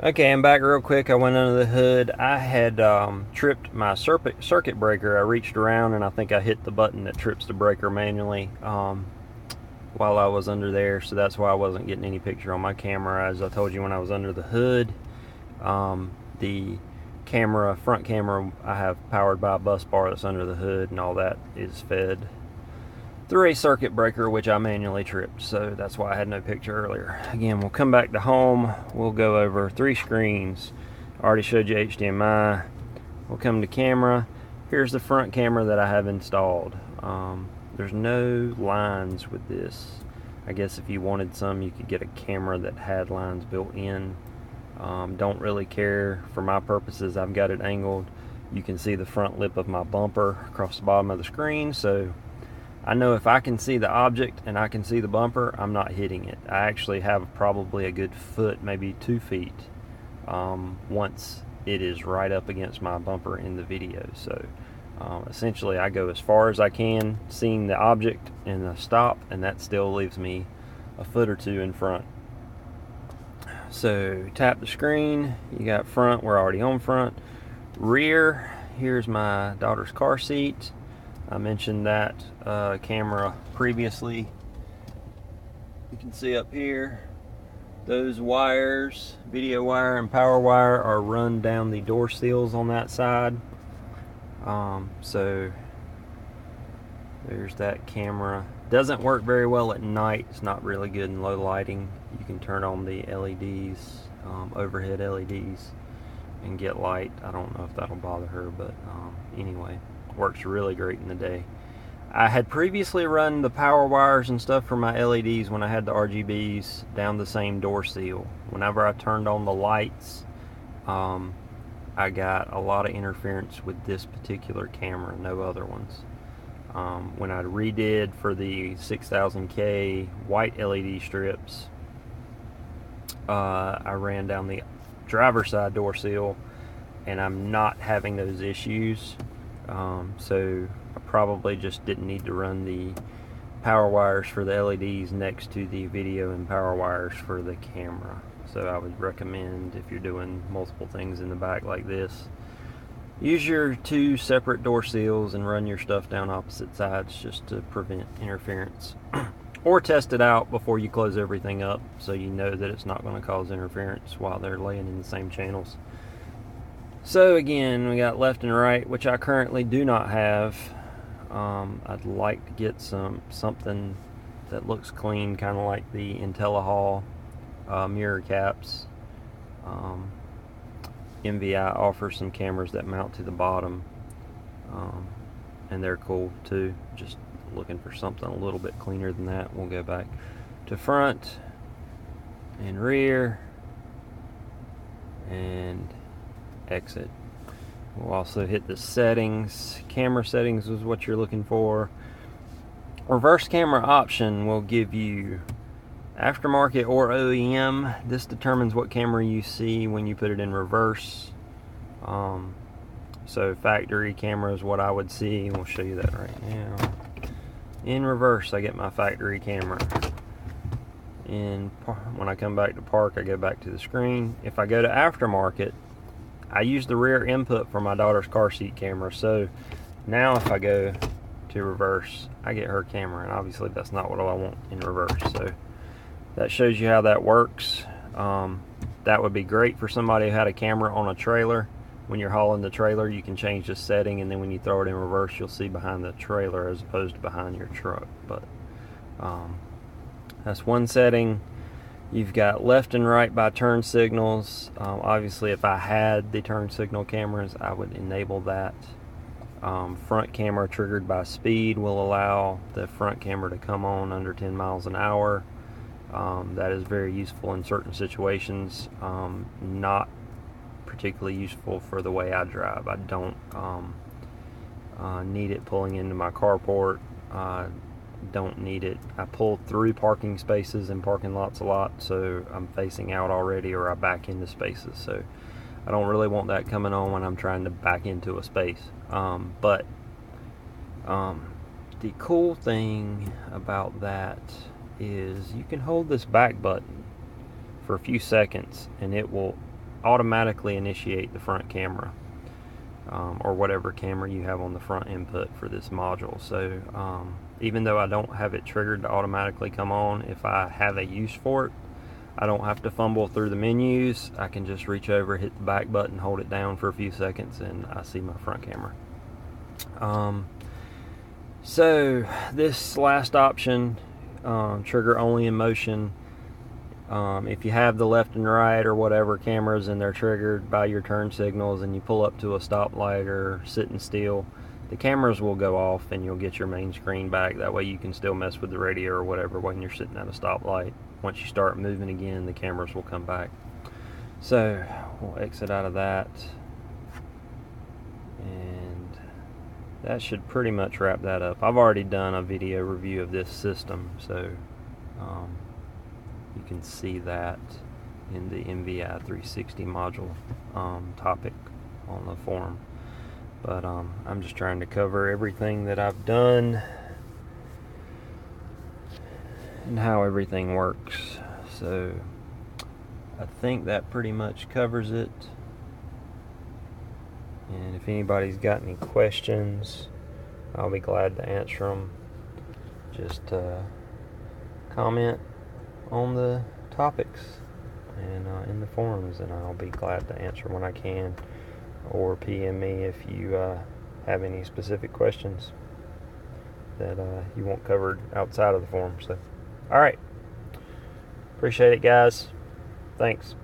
Okay, I'm back real quick. I went under the hood. I had tripped my circuit breaker. I reached around and I think I hit the button that trips the breaker manually while I was under there. So that's why I wasn't getting any picture on my camera. As I told you when I was under the hood, the front camera, I have powered by a bus bar that's under the hood, and all that is fed through a circuit breaker, which I manually tripped. So that's why I had no picture earlier. Again, we'll come back to home. We'll go over 3 screens. I already showed you HDMI. We'll come to camera. Here's the front camera that I have installed. There's no lines with this. I guess if you wanted some, you could get a camera that had lines built in. Don't really care. For my purposes, I've got it angled. You can see the front lip of my bumper across the bottom of the screen, so I know if I can see the object and I can see the bumper, I'm not hitting it. I actually have probably a good foot, maybe 2 feet, once it is right up against my bumper in the video. So essentially I go as far as I can seeing the object and I stop, and that still leaves me a foot or 2 in front. So tap the screen. You got front, we're already on front. Rear, here's my daughter's car seat. I mentioned that camera previously. You can see up here, those wires, video wire and power wire, are run down the door seals on that side. So there's that camera. Doesn't work very well at night. It's not really good in low lighting. You can turn on the LEDs, overhead LEDs, and get light. I don't know if that'll bother her, but anyway, works really great in the day. I had previously run the power wires and stuff for my LEDs when I had the RGBs down the same door seal. Whenever I turned on the lights, I got a lot of interference with this particular camera, no other ones. When I redid for the 6000K white LED strips, I ran down the driver's side door seal, and I'm not having those issues. So I probably just didn't need to run the power wires for the LEDs next to the video and power wires for the camera. So I would recommend, if you're doing multiple things in the back like this, use your 2 separate door seals and run your stuff down opposite sides just to prevent interference. Or test it out before you close everything up so you know that it's not going to cause interference while they're laying in the same channels. So again, we got left and right, which I currently do not have. I'd like to get something that looks clean, kind of like the IntelliHall mirror caps. MVI offers some cameras that mount to the bottom, and they're cool too. Just looking for something a little bit cleaner than that. We'll go back to front and rear and exit. We'll also hit the settings. Camera settings is what you're looking for. Reverse camera option will give you aftermarket or OEM. This determines what camera you see when you put it in reverse. So factory camera is what I would see, and we'll show you that right now. In reverse, I get my factory camera. When I come back to park, I go back to the screen. If I go to aftermarket, I use the rear input for my daughter's car seat camera. So now if I go to reverse, I get her camera, and obviously that's not what I want in reverse. So that shows you how that works. That would be great for somebody who had a camera on a trailer. When you're hauling the trailer, you can change the setting, and then when you throw it in reverse, you'll see behind the trailer as opposed to behind your truck. But that's one setting. You've got left and right by turn signals. Obviously, if I had the turn signal cameras, I would enable that. Front camera triggered by speed will allow the front camera to come on under 10 miles an hour. That is very useful in certain situations. Not particularly useful for the way I drive. I don't need it pulling into my carport. Don't need it. I pull through parking spaces and parking lots a lot, so I'm facing out already, or I back into spaces. So I don't really want that coming on when I'm trying to back into a space. But the cool thing about that is you can hold this back button for a few seconds and it will automatically initiate the front camera, or whatever camera you have on the front input for this module. So even though I don't have it triggered to automatically come on, if I have a use for it, I don't have to fumble through the menus. I can just reach over, hit the back button, hold it down for a few seconds, and I see my front camera. So this last option, trigger only in motion, if you have the left and right or whatever cameras and they're triggered by your turn signals and you pull up to a stoplight or sitting still, the cameras will go off and you'll get your main screen back. That way you can still mess with the radio or whatever when you're sitting at a stoplight. Once you start moving again, the cameras will come back. So we'll exit out of that, and that should pretty much wrap that up. I've already done a video review of this system, so you can see that in the MVI 360 module topic on the forum. But I'm just trying to cover everything that I've done and how everything works. So I think that pretty much covers it. And if anybody's got any questions, I'll be glad to answer them. Just comment on the topics and in the forums, and I'll be glad to answer when I can, or PM me if you have any specific questions that you want covered outside of the forum. So, alright, appreciate it, guys. Thanks.